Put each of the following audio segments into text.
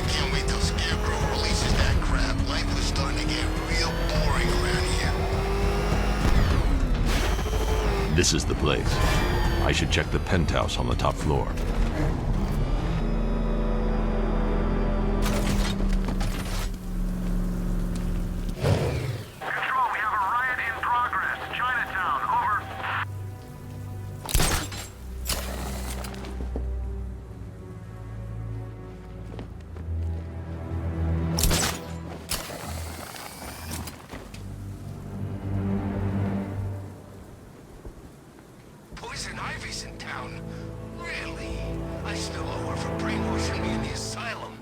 can't wait till Scarecrow releases that crap. Life is starting to get real boring around here. This is the place. I should check the penthouse on the top floor. Control, we have a riot in progress. Chinatown, over. Poison Ivy's in town. Really? I still owe her for brainwashing me in the asylum.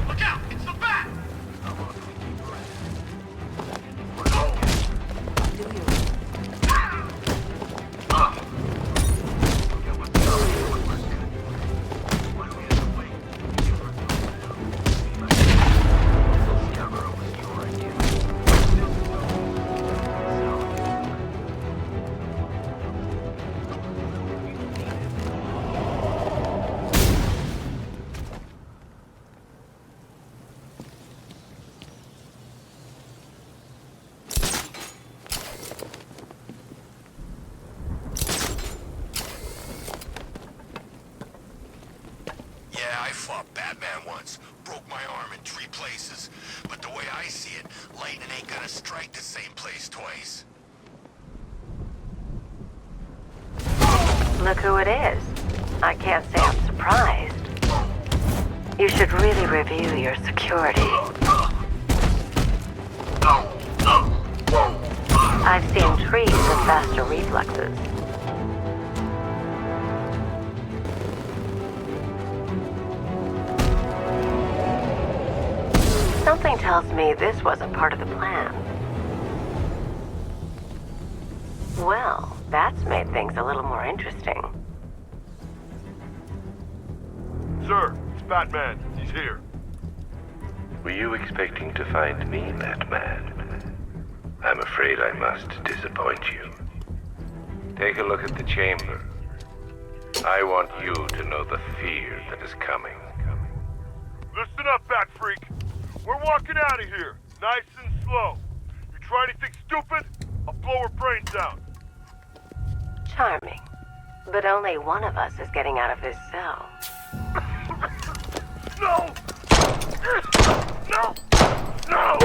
Look out! It's the bat! Yeah, I fought Batman once. Broke my arm in 3 places. But the way I see it, lightning ain't gonna strike the same place twice. Look who it is. I can't say I'm surprised. You should really review your security. I've seen trees with faster reflexes. Something tells me this wasn't part of the plan. Well, that's made things a little more interesting. Sir, it's Batman. He's here. Were you expecting to find me, Batman? I'm afraid I must disappoint you. Take a look at the chamber. I want you to know the fear that is coming. Listen up, Bat Freak. We're walking out of here, nice and slow. You try anything stupid, I'll blow her brains out. Charming. But only one of us is getting out of this cell. No! No! No!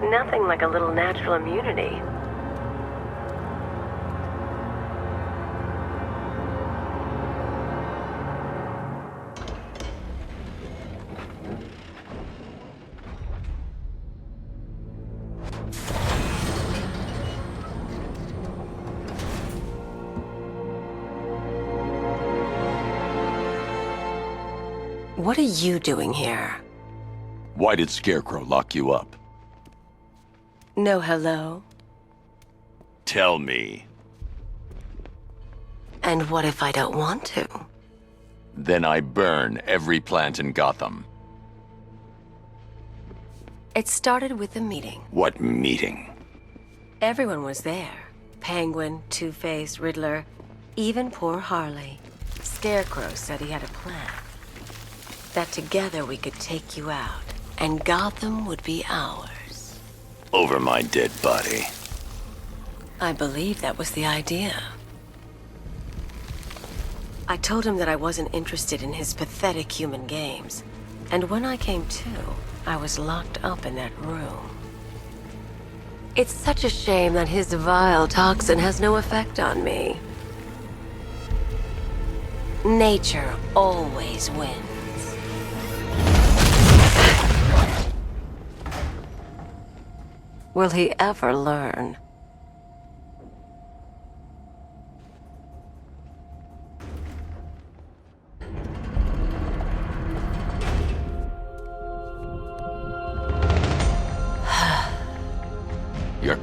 Nothing like a little natural immunity. What are you doing here? Why did Scarecrow lock you up? No hello? Tell me. And what if I don't want to? Then I burn every plant in Gotham. It started with a meeting. What meeting? Everyone was there. Penguin, Two-Face, Riddler, even poor Harley. Scarecrow said he had a plan. That together we could take you out, and Gotham would be ours. Over my dead body. I believe that was the idea. I told him that I wasn't interested in his pathetic human games. And when I came to, I was locked up in that room. It's such a shame that his vile toxin has no effect on me. Nature always wins. Will he ever learn?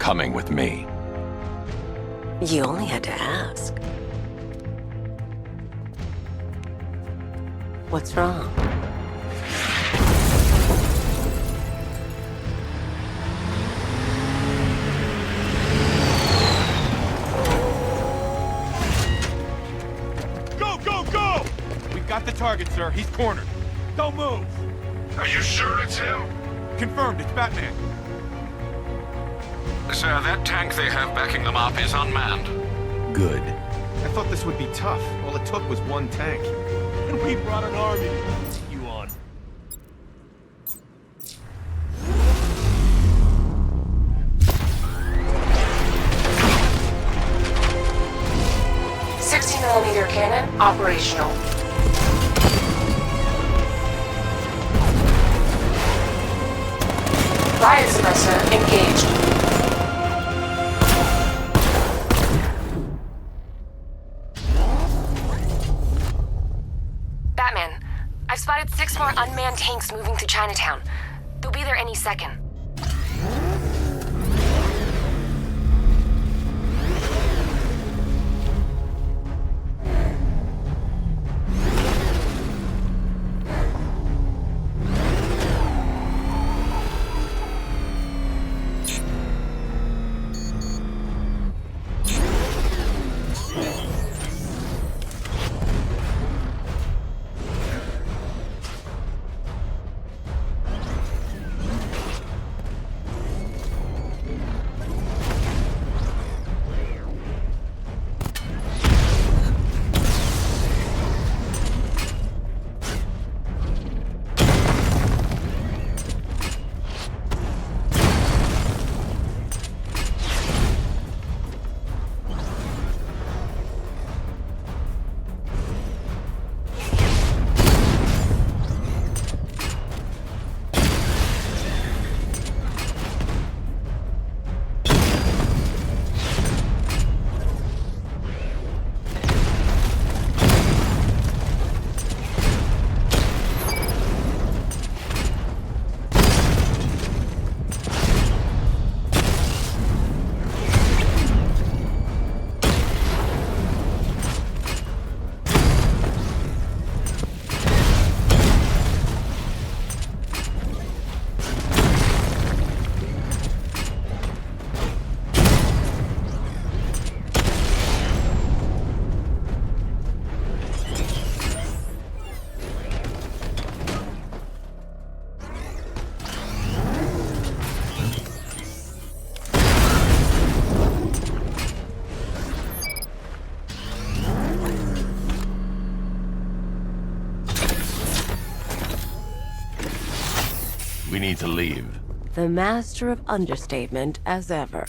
coming with me. You only had to ask. What's wrong? Go, go, go! We've got the target, sir. He's cornered. Don't move. Are you sure it's him? Confirmed, it's Batman. Sir, that tank they have backing them up is unmanned. Good. I thought this would be tough. All it took was one tank. And we brought an army to you on. $60mm cannon operational. Riot suppressor engaged. Batman, I've spotted 6 more unmanned tanks moving to Chinatown. They'll be there any second. We need to leave. The master of understatement as ever.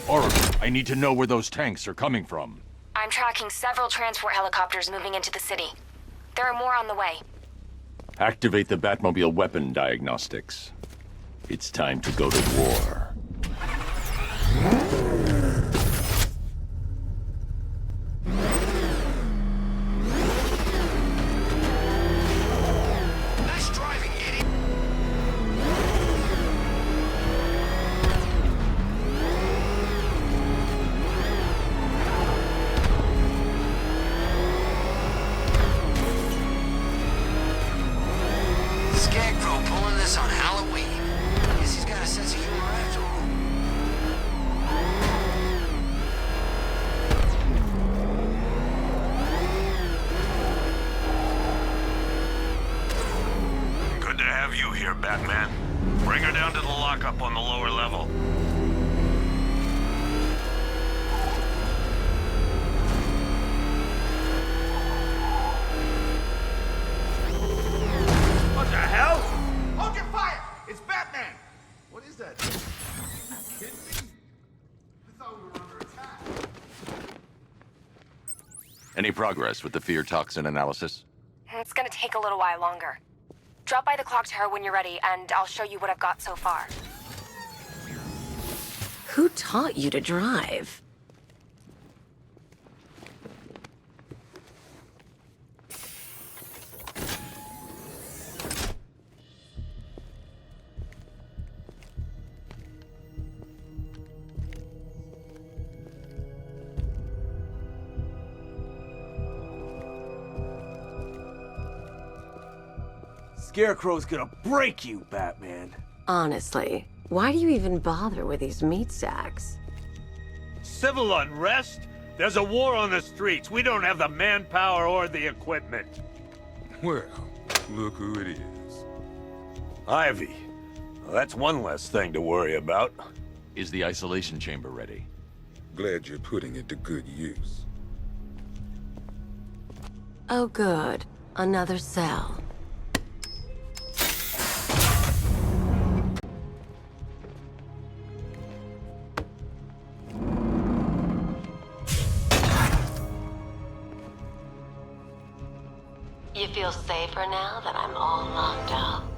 Oracle, I need to know where those tanks are coming from. I'm tracking several transport helicopters moving into the city. There are more on the way. Activate the Batmobile weapon diagnostics. It's time to go to war. Nice driving, idiot. Scarecrow pulling this on Halloween. Guess he's got a sense of humor after all. Good to have you here, Batman. Bring her down to the lockup on the lower level. What the hell? Hold your fire! It's Batman! What is that? You kidding me? I thought we were under attack. Any progress with the fear toxin analysis? It's gonna take a little while longer. Drop by the clock tower when you're ready, and I'll show you what I've got so far. Who taught you to drive? Scarecrow's gonna break you, Batman. Honestly, why do you even bother with these meat sacks? Civil unrest? There's a war on the streets. We don't have the manpower or the equipment. Well, look who it is. Ivy. Well, that's one less thing to worry about. Is the isolation chamber ready? Glad you're putting it to good use. Oh good, another cell. You feel safer now that I'm all locked up?